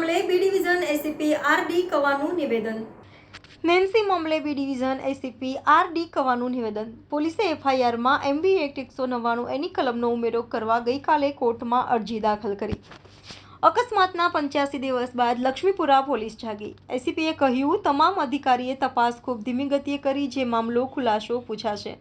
મામલે B division ACP આર.ડી. કવાનું નિવેદન. Nancy મામલે બી ડિવિઝન એસીપી આર.ડી. કવાનું નિવેદન. પોલીસે એફઆઈઆરમાં એમવી એક્ટ 199 એની કલમનો ઉમેરો કરવા ગઈકાલે કોર્ટમાં અરજી દાખલ કરી. અકસ્માતના 85 દિવસ બાદ લક્ષ્મીપુરા પોલીસ જાગી. એસીપીએ કહ્યું, તમામ અધિકારીએ તપાસ ખૂબ ધીમી ગતિએ કરી, જે મામલો ખુલાસો પૂછાશે.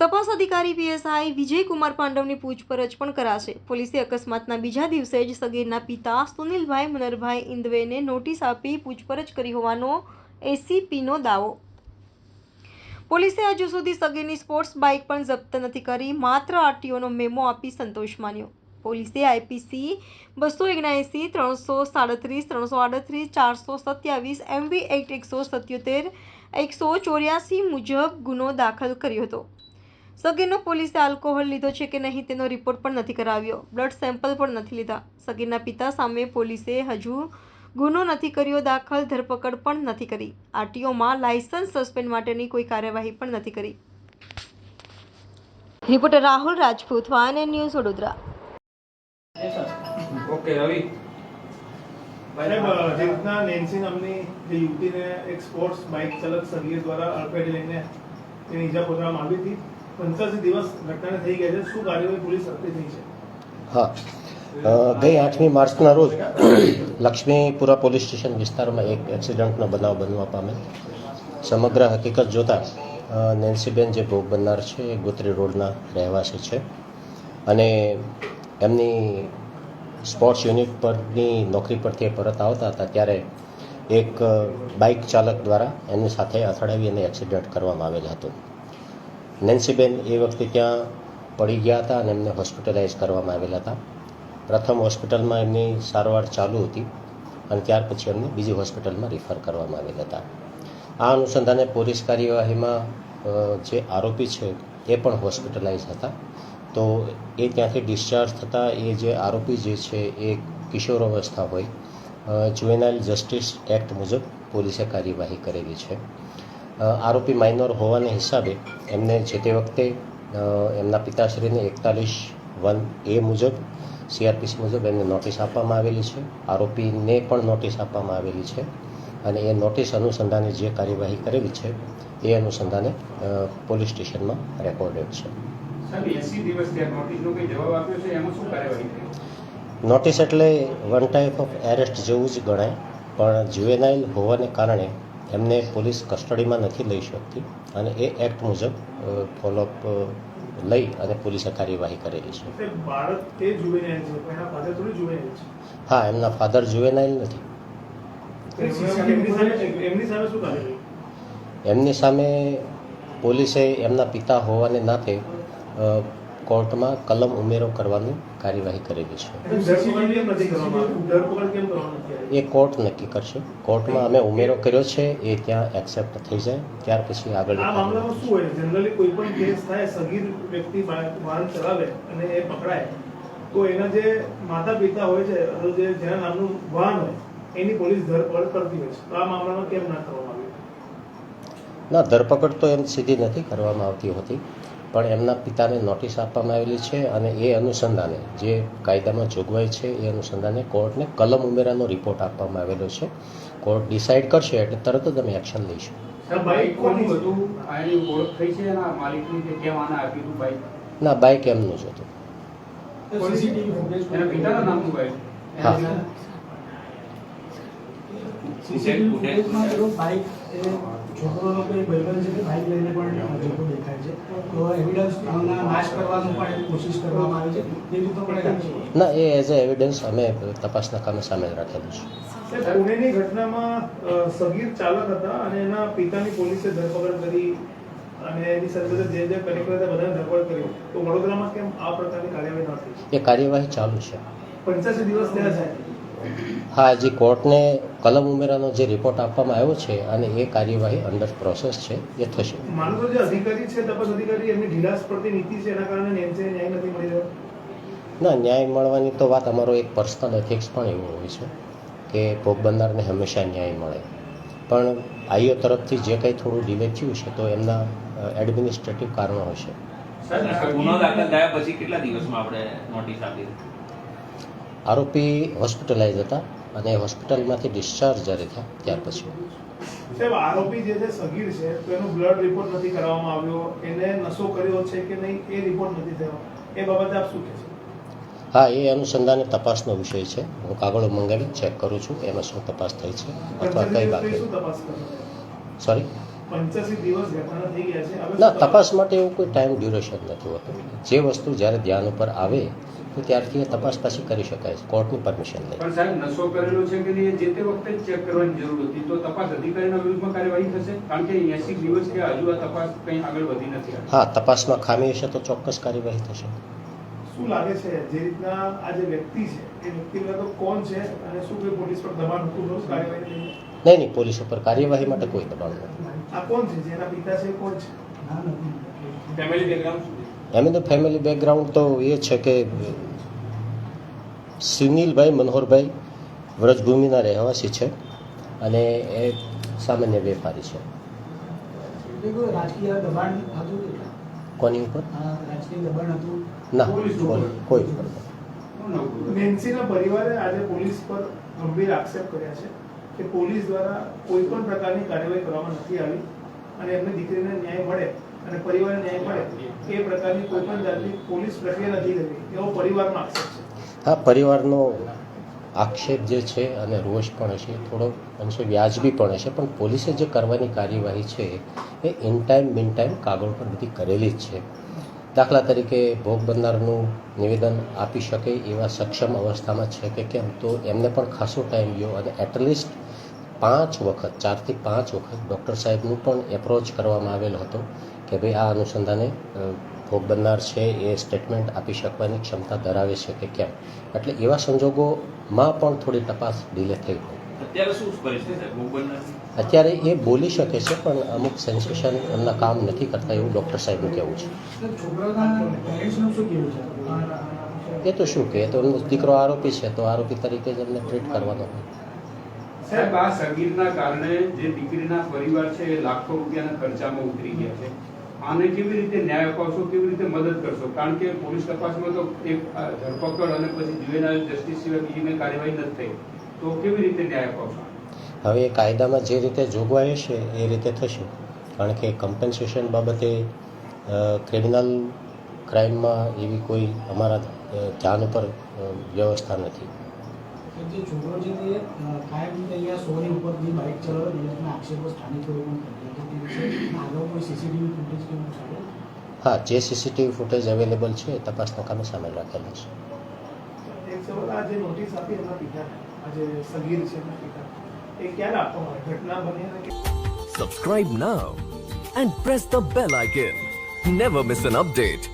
તપાસ અધિકારી પીએસઆઈ વિજયકુમાર પાંડવની પૂછપરછ પણ કરાશે. પોલીસે અકસ્માતના બીજા દિવસે જ સગીરના પિતા સુનિલભાઈ મનરભાઈ ઇંદવેને નોટિસ આપી પૂછપરછ કરી હોવાનો એસીપીનો દાવો. પોલીસે હજુ સુધી સગીરની સ્પોર્ટ્સ બાઇક પણ જપ્ત નથી કરી, માત્ર આરટીઓનો મેમો આપી સંતોષ માન્યો. પોલીસે આઈપીસી 279, 337, 338, 427, એમવી એક્ટ 177, 184 મુજબ ગુનો દાખલ કર્યો હતો. સગીરનો પોલીસે આલ્કોહોલ લીધો છે કે નહીં તેનો રિપોર્ટ પણ નથી કરાવ્યો. બ્લડ સેમ્પલ પણ નથી લીધા. સગીરના પિતા સામે પોલીસે હજુ ગુનો નથી કર્યો દાખલ, ધરપકડ પણ નથી કરી. આરટીઓમાં લાયસન્સ સસ્પેન્ડ માટેની કોઈ કાર્યવાહી પણ નથી કરી. Reporter Rahul Rajput, YNN news, Vadodara. Okay Ravi સાહેબ, જે રીતના નેન્સી નામની જે યુવતીને એક સ્પોર્ટ્સ બાઇક ચાલક સગીર દ્વારા અડફેટે લઈને તેની ઈજા પહોંચાડવામાં આવી હતી, 85 દિવસ ઘટનાને થઈ ગયા છે, શું કાર્યવાહી પોલીસ તરફથી થઈ છે? હા, ગઈ 8મી માર્ચના રોજ લક્ષ્મીપુરા પોલીસ સ્ટેશન વિસ્તારમાં એક એક્સિડન્ટનો બનાવ બનવા પામેલ. સમગ્ર હકીકત જોતાં નેન્સીબેન જે ભોગ બનનાર છે એ ગોત્રી રોડના રહેવાસી છે અને એમની સ્પોર્ટ્સ યુનિટ પરની નોકરી પરથી પરત આવતા હતા ત્યારે એક બાઇક ચાલક દ્વારા એમની સાથે અથડાવી અને એક્સિડન્ટ કરવામાં આવેલ હતું. નેન્સીબેન એ વખતે ત્યાં પડી ગયા હતા અને એમને હોસ્પિટલાઇઝ કરવામાં આવેલા હતા. પ્રથમ હોસ્પિટલમાં એમની સારવાર ચાલુ હતી અને ત્યાર પછી એમને બીજી હોસ્પિટલમાં રિફર કરવામાં આવેલા હતા. આ અનુસંધાને પોલીસ કાર્યવાહીમાં જે આરોપી છે એ પણ હોસ્પિટલાઇઝ હતા. તો એ ત્યાંથી ડિસ્ચાર્જ થતાં એ જે આરોપી જે છે એ કિશોરાવસ્થા હોય, જુવેનાઇલ જસ્ટિસ એક્ટ મુજબ પોલીસે કાર્યવાહી કરેલી છે. આરોપી માઇનોર હોવાને હિસાબે એમને જે તે વખતે એમના પિતાશ્રીને 41(1)A મુજબ સીઆરપીસી મુજબ એમને નોટિસ આપવામાં આવેલી છે. આરોપીને પણ નોટિસ આપવામાં આવેલી છે અને એ નોટિસ અનુસંધાને જે કાર્યવાહી કરેલી છે એ અનુસંધાને પોલીસ સ્ટેશનમાં રેકોર્ડેડ છે. નોટિસ એટલે વન ટાઈપ ઓફ એરેસ્ટ જેવું જ ગણાય, પણ જુવેનાઇલ હોવાને કારણે એમને પોલીસ કસ્ટડીમાં નથી લઈ શકતી અને એ એક્ટ મુજબ ફોલોઅપ લઈ અને પોલીસે કાર્યવાહી કરેલી છે. હા, એમના ફાધર જુવેનાઇલ નથી. એમની સામે પોલીસે એમના પિતા હોવાને નાતે કોર્ટમાં કલમ ઉમેરો કરવાની કાર્યવાહી કરેલી છે. એ કોર્ટ નક્કી કરશે. કોર્ટમાં અમે ઉમેરો કર્યો છે, એ ત્યાં એક્સેપ્ટ થઈ જાય ત્યાર પછી આગળ. આ મામલામાં શું હોય? જનરલી કોઈ પણ કેસ થાય, સગીર વ્યક્તિ વાહન ચલાવે અને એ પકડાય તો એના જે માતા પિતા હોય છે, જેના નામનું વાહન હોય, એની પોલીસ ધરપકડ કરતી હોય છે. તો આ મામલામાં કેમ ના કરવામાં આવ્યું? ના, ધરપકડ તો એમ સીધી નથી કરવામાં આવતી હોતી, પણ એમના પિતાને નોટિસ આપવામાં આવેલી છે અને એ અનુસંધાને જે કાયદામાં જોગવાઈ છે એ અનુસંધાને કોર્ટને કલમ ઉમેરાનો રિપોર્ટ આપવામાં આવેલો છે. કોર્ટ ડિસાઇડ કરશે એટલે તરત જ અમે એક્શન લઈશું. ના, બાઇક એમનું જ હતું. હા, છોકરો કોઈ ભાઈબંધ છે કે બાઇક લઈને પણ લોકો દેખાય છે, તો એવિડન્સ નાશ કરવાનું પણ કોશિશ કરવામાં આવે છે, એ રીતનો પણ ના, એ એઝ અ એવિડન્સ અમે તપાસના કામે સામેલ રાખેલું છે. પુણેની ઘટનામાં સગીર ચાલક હતા અને એના પિતાની પોલીસે ધરપકડ કરી અને એની સાથે જે જે કનેક્ટર હતા બધાને ધરપકડ કર્યો, તો વડોદરામાં કેમ આ પ્રકારની કાર્યવાહી ન થઈ? એ કાર્યવાહી ચાલુ છે. 85 દિવસ થયા છે. હા, હજી કોર્ટને કલમ ઉમેરાનો જે રિપોર્ટ આપવામાં આવ્યો છે અને એ કાર્યવાહી અંડર પ્રોસેસ છે, એ થશે. માનો તો જે અધિકારી છે, તપાસ અધિકારી, એમની ઢીલાસ પડતી નીતિ છે, એના કારણે નેન્સીને ન્યાય નથી મળી રહ્યો. ના, ન્યાય મળવાની તો વાત, અમારો એક પર્સનલ એથિક્સ પણ એવો હોય છે કે ભોગ બનનારને હંમેશા ન્યાય મળે, પણ આઈઓ તરફથી જે કંઈ થોડું ડિલે થયું છે તો એમના એડમિનિસ્ટ્રેટિવ કારણો હશે. ગુનો દાખલ થયા પછી કેટલા દિવસમાં આપણે નોટિસ આપી? આરોપી હોસ્પિટલાઇઝ હતા અને હોસ્પિટલમાંથી ડિસ્ચાર્જ જ્યારે થયા ત્યાર પછી. સાહેબ, આરોપી જે છે સગીર છે, તો એનો બ્લડ રિપોર્ટ નથી કરવામાં આવ્યો, એને નશો કર્યો છે કે નહીં એ રિપોર્ટ નથી થયો, એ બાબતે આપ શું કહેશો? હા, એ અનુસંધાને તપાસનો વિષય છે. હું કાગળો મંગાવી ચેક કરું છું એમાં શું તપાસ થઈ છે અથવા કઈ બાકી. શું તપાસ કરો? સોરી, 85 દિવસ ઘટના થઈ ગયા છે. હવે ના, શું તપાસ માટે એવું કોઈ ટાઈમ ડ્યુરેશન નથી હોતું. જે વસ્તુ જ્યારે ધ્યાન ઉપર આવે તો ત્યારથી એ તપાસ પાછી કરી શકાય છે, કોર્ટની પરમિશન લઈ. પણ સાહેબ, નશો કરેલો છે કે નહીં જે તે વખતે જ ચેક કરવાની જરૂર હતી, તો તપાસ અધિકારીના વિરુદ્ધમાં કાર્યવાહી થશે? કારણ કે 80 દિવસ કે હજુ આ તપાસ કંઈ આગળ વધી નથી. હા, તપાસમાં ખામી હશે તો ચોક્કસ કાર્યવાહી થશે. શું લાગે છે જે રીતના આ જે વ્યક્તિ છે એ વ્યક્તિ તો કોણ છે અને શું કોઈ પોલીસ પર દબાણ હતું તો કાર્યવાહી થઈ? નહીં, પોલીસ ઉપર કાર્યવાહી માટે કોઈ દબાણ નથી. આ કોણ છે જેના પિતા છે, કોણ છે? ફેમિલી બેકગ્રાઉન્ડ સુધી એમનું ફેમિલી બેકગ્રાઉન્ડ તો એ છે કે સુનિલભાઈ મનોહરભાઈ વ્રજભૂમિના રહેવાસી છે અને એ સામાન્ય વેપારી છે. રાજકીય દબાણ હતું? કોની ઉપર? રાજકીય દબાણ હતું? ના, કોઈ ઉપર નહીં. નેન્સીના પરિવારે આજે પોલીસ પર ગંભીર આક્ષેપ કર્યા છે કે પોલીસ દ્વારા કોઈ પણ પ્રકારની કાર્યવાહી કરવામાં નથી આવી અને એમની દીકરીને ન્યાય મળે અને પરિવારને ન્યાય મળે એ પ્રકારની કોઈ પણ જાતની પોલીસ પ્રક્રિયા નથી કરી, એવો પરિવારનો આક્ષેપ છે. હા, પરિવારનો આક્ષેપ જે છે અને રોષ પણ હશે, થોડો અંશે વ્યાજબી પણ હશે, પણ પોલીસે જે કરવાની કાર્યવાહી છે એ ઇન ટાઈમ મિન ટાઈમ કાગળ પર બધી કરેલી જ છે. દાખલા તરીકે ભોગ બનનારનું નિવેદન આપી શકે એવા સક્ષમ અવસ્થામાં છે કે કેમ, તો એમને પણ ખાસો ટાઈમ ગયો અને એટલીસ્ટ 4 થી 5 વખત ડૉક્ટર સાહેબનું પણ એપ્રોચ કરવામાં આવેલો હતો કે ભાઈ આ અનુસંધાને ભોગ બનનાર છે એ સ્ટેટમેન્ટ આપી શકવાની ક્ષમતા ધરાવે છે કે કેમ. એટલે એવા સંજોગોમાં પણ થોડી તપાસ ડિલે થઈ હોય. અત્યારે શું પરિસ્થિતિ છે ભોગ બનનારની? અત્યારે એ બોલી શકે છે પણ અમુક સેન્સેશન એમના કામ નથી કરતા એવું ડૉક્ટર સાહેબનું કહેવું છે. છોકરાના પેરેન્ટ્સનું શું કહેવું છે? એ તો શું કહે, તો એમનો દીકરો આરોપી છે તો આરોપી તરીકે જ એમને ટ્રીટ કરવાનો હોય. સાહેબ, આ સગીરના કારણે જે દીકરીના પરિવાર છે એ લાખો રૂપિયાના ખર્ચામાં ઉતરી ગયા છે. આને કેવી રીતે ન્યાય અપાવશો, કેવી રીતે મદદ કરશો? કારણ કે પોલીસ તપાસમાં તો એક ધરપકડ અને પછી જ્યુવેનાઇલ જસ્ટિસ સિવાય બીજી કંઈ કાર્યવાહી નથી થઈ, તો કેવી રીતે ન્યાય અપાવશો? હવે એ કાયદામાં જે રીતે જોગવાઈ હશે એ રીતે થશે, કારણ કે કમ્પન્સેશન બાબતે ક્રિમિનલ ક્રાઇમમાં એવી કોઈ અમારા ધ્યાન ઉપર વ્યવસ્થા નથી. જે છોકરો છે તે કાયમ અહીંયા 100 ની ઉપરની બાઇક ચલાવે એના આક્ષેપો સ્થાનિક લોકો પણ કરે છે. આગળ કોઈ સીસીટીવી ફૂટેજ કેવું છે? હા, જે સીસીટીવી ફૂટેજ અવેલેબલ છે એ તપાસના કામે સામેલ રાખેલા છે. એક સવાલ, આ જે નોટિસ આપી એમના પિતા, આ જે સગીર છે એમના પિતા, એ ક્યારે આપવામાં આવે? ઘટના બની અને Subscribe now and press the bell icon. Never miss an update.